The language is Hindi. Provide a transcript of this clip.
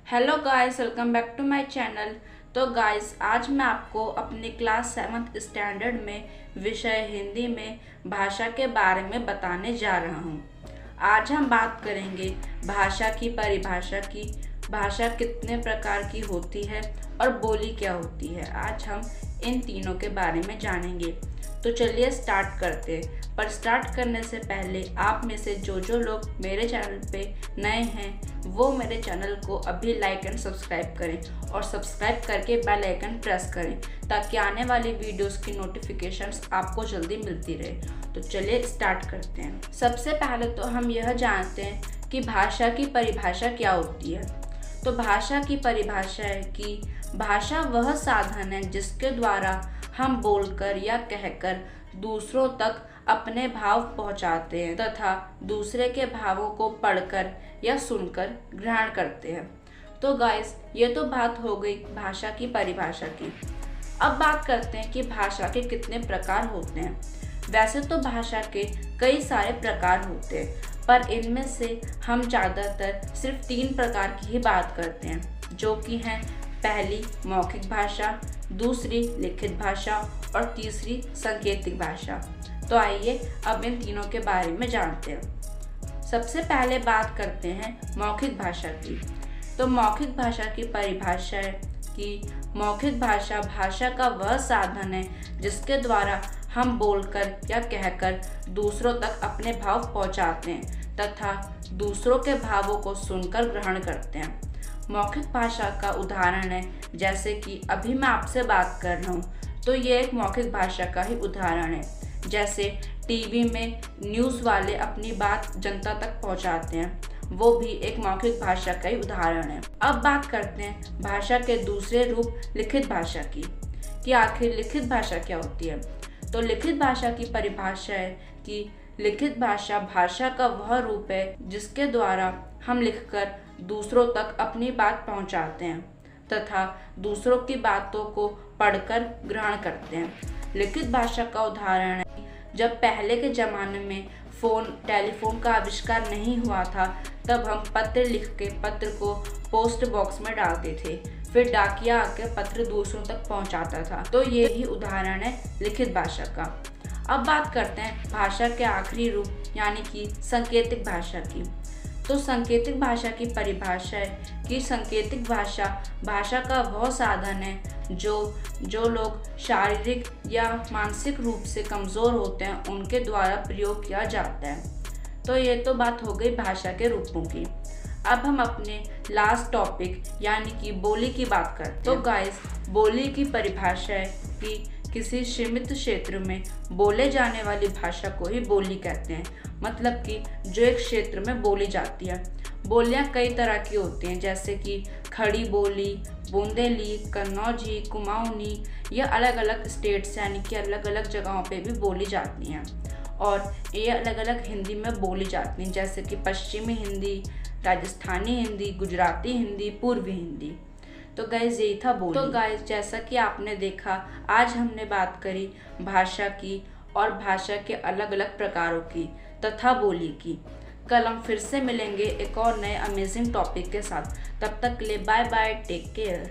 Hello guys, welcome back to my channel. तो गाइस, आज मैं आपको अपनी क्लास 7th स्टैंडर्ड में विषय हिंदी में भाषा के बारे में बताने जा रहा हूँ। आज हम बात करेंगे भाषा की परिभाषा की, भाषा कितने प्रकार की होती है और बोली क्या होती है। आज हम इन तीनों के बारे में जानेंगे। तो चलिए स्टार्ट करते हैं। पर स्टार्ट करने से पहले आप में से जो लोग मेरे चैनल पे नए हैं वो मेरे चैनल को अभी लाइक एंड सब्सक्राइब करें और सब्सक्राइब करके बेल आइकन प्रेस करें ताकि आने वाली वीडियोस की नोटिफिकेशंस आपको जल्दी मिलती रहे। तो चलिए स्टार्ट करते हैं। सबसे पहले तो हम यह जानते हैं कि भाषा की परिभाषा क्या होती है। तो भाषा की परिभाषा है कि भाषा वह साधन है जिसके द्वारा हम बोलकर या कहकर दूसरों तक अपने भाव पहुंचाते हैं तथा दूसरे के भावों को पढ़कर या सुनकर ग्रहण करते हैं। तो गाइस, ये तो बात हो गई भाषा की परिभाषा की। अब बात करते हैं कि भाषा के कितने प्रकार होते हैं। वैसे तो भाषा के कई सारे प्रकार होते हैं, पर इनमें से हम ज़्यादातर सिर्फ 3 प्रकार की ही बात करते हैं, जो कि हैं पहली मौखिक भाषा, दूसरी लिखित भाषा और तीसरी सांकेतिक भाषा। तो आइए अब इन तीनों के बारे में जानते हैं। सबसे पहले बात करते हैं मौखिक भाषा की। तो मौखिक भाषा की परिभाषा है कि मौखिक भाषा भाषा का वह साधन है जिसके द्वारा हम बोलकर या कहकर दूसरों तक अपने भाव पहुंचाते हैं तथा दूसरों के भावों को सुनकर ग्रहण करते हैं। मौखिक भाषा का उदाहरण है, जैसे कि अभी मैं आपसे बात कर रहा हूँ, तो ये एक मौखिक भाषा का ही उदाहरण है। जैसे टीवी में न्यूज़ वाले अपनी बात जनता तक पहुँचाते हैं, वो भी एक मौखिक भाषा का ही उदाहरण है। अब बात करते हैं भाषा के दूसरे रूप लिखित भाषा की, कि आखिर लिखित भाषा क्या होती है। तो लिखित भाषा की परिभाषा है कि लिखित भाषा भाषा का वह रूप है जिसके द्वारा हम लिखकर दूसरों तक अपनी बात पहुंचाते हैं तथा दूसरों की बातों को पढ़कर ग्रहण करते हैं। लिखित भाषा का उदाहरण है जब पहले के ज़माने में टेलीफोन का आविष्कार नहीं हुआ था, तब हम पत्र लिख के पत्र को पोस्ट बॉक्स में डालते थे, फिर डाकिया आकर पत्र दूसरों तक पहुंचाता था। तो ये ही उदाहरण है लिखित भाषा का। अब बात करते हैं भाषा के आखिरी रूप यानी कि सांकेतिक भाषा की। तो सांकेतिक भाषा की परिभाषा है कि सांकेतिक भाषा भाषा का वह साधन है जो लोग शारीरिक या मानसिक रूप से कमज़ोर होते हैं उनके द्वारा प्रयोग किया जाता है। तो ये तो बात हो गई भाषा के रूपों की। अब हम अपने लास्ट टॉपिक यानी कि बोली की बात करते हैं। तो गाइस, बोली की परिभाषा है कि किसी सीमित क्षेत्र में बोले जाने वाली भाषा को ही बोली कहते हैं, मतलब कि जो एक क्षेत्र में बोली जाती है। बोलियां कई तरह की होती हैं, जैसे कि खड़ी बोली, बुंदेली, कन्नौजी, कुमाऊनी, ये अलग अलग स्टेट्स यानी कि अलग अलग जगहों पे भी बोली जाती हैं और ये अलग अलग हिंदी में बोली जाती हैं, जैसे कि पश्चिमी हिंदी, राजस्थानी हिंदी, गुजराती हिंदी, पूर्वी हिंदी। तो गाइस, यही था बोली। तो गाइस, जैसा कि आपने देखा, आज हमने बात करी भाषा की और भाषा के अलग अलग प्रकारों की तथा बोली की। कल हम फिर से मिलेंगे एक और नए अमेजिंग टॉपिक के साथ। तब तक के लिए बाय बाय, टेक केयर।